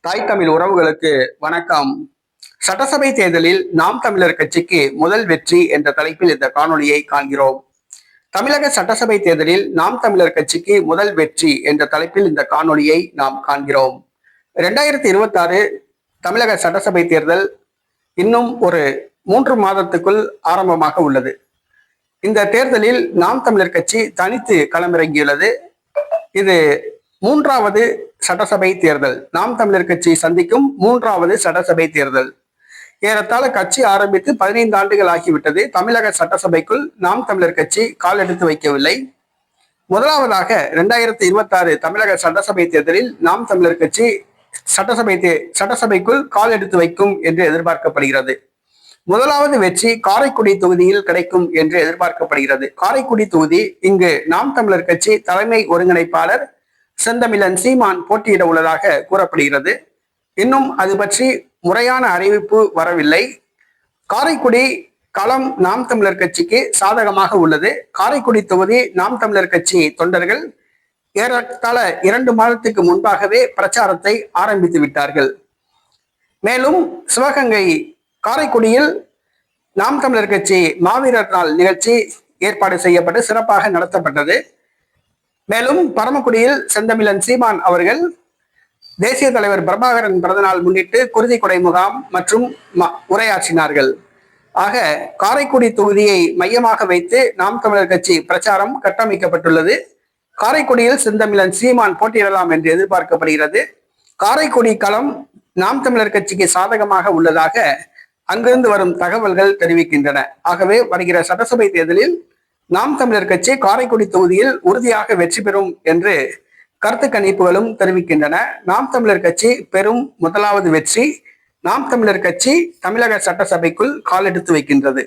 தாய் தமிழ் உறவுகளுக்கு வணக்கம். சட்டசபை தேர்தலில் நாம் தமிழர் கட்சிக்கு முதல் வெற்றி என்ற தலைப்பில் இந்த காணொலியை காண்கிறோம். தமிழக சட்டசபை தேர்தலில் நாம் தமிழர் கட்சிக்கு முதல் வெற்றி என்ற தலைப்பில் இந்த காணொலியை நாம் காண்கிறோம். 2026 தமிழக சட்டசபை தேர்தல் இன்னும் ஒரு 3 மாதத்துக்குள் ஆரம்பமாக உள்ளது. இந்த தேர்தலில் நாம் தமிழர் கட்சி தனித்து களமிறங்கியுள்ளது. இது 3வது சட்டசபை தேர்தல். நாம் தமிழர் கட்சி சந்திக்கும் 3வது சட்டசபை தேர்தல். ஏறத்தாழ கட்சி ஆரம்பித்து 15 ஆண்டுகள் ஆகிவிட்டது. தமிழக சட்டசபைக்குள் நாம் தமிழர் கட்சி கால் எடுத்து வைக்கவில்லை. முதலாவதாக 2026 தமிழக சட்டசபை தேர்தலில் நாம் தமிழர் கட்சி சட்டசபைக்குள் கால் எடுத்து வைக்கும் என்று எதிர்பார்க்கப்படுகிறது. முதலாவது வெற்றி காரைக்குடி தொகுதியில் கிடைக்கும் என்று எதிர்பார்க்கப்படுகிறது. காரைக்குடி தொகுதி இங்கு நாம் தமிழர் கட்சி தலைமை ஒருங்கிணைப்பாளர் செந்தமிழன் சீமான் போட்டியிட உள்ளதாக கூறப்படுகிறது. இன்னும் அது பற்றி முறையான அறிவிப்பு வரவில்லை. காரைக்குடி களம் நாம் தமிழர் கட்சிக்கு சாதகமாக உள்ளது. காரைக்குடி தொகுதி நாம் தமிழர் கட்சி தொண்டர்கள் ஏறத்தாழ 2 மாதத்துக்கு முன்பாகவே பிரச்சாரத்தை ஆரம்பித்து விட்டார்கள். மேலும் சிவகங்கை காரைக்குடியில் நாம் தமிழர் கட்சி மாவீரர் நாள் நிகழ்ச்சி ஏற்பாடு செய்யப்பட்டு சிறப்பாக நடத்தப்பட்டது. மேலும் பரமக்குடியில் செந்தமிழன் சீமான் அவர்கள் தேசிய தலைவர் பிரபாகரன் பிறந்தநாள் முன்னிட்டு குருதி கொடை முகாம் மற்றும் உரையாற்றினார்கள். ஆக காரைக்குடி தொகுதியை மையமாக வைத்து நாம் தமிழர் கட்சி பிரச்சாரம் கட்டமைக்கப்பட்டுள்ளது. காரைக்குடியில் செந்தமிழன் சீமான் போட்டியிடலாம் என்று எதிர்பார்க்கப்படுகிறது. காரைக்குடி களம் நாம் தமிழர் கட்சிக்கு சாதகமாக உள்ளதாக அங்கிருந்து வரும் தகவல்கள் தெரிவிக்கின்றன. ஆகவே வருகிற சட்டசபை தேர்தலில் நாம் தமிழர் கட்சி காரைக்குடி தொகுதியில் உறுதியாக வெற்றி பெறும் என்று கருத்து கணிப்புகளும் தெரிவிக்கின்றன. நாம் தமிழர் கட்சி பெறும் முதலாவது வெற்றி. நாம் தமிழர் கட்சி தமிழக சட்டசபைக்குள் கால் எடுத்து வைக்கின்றது.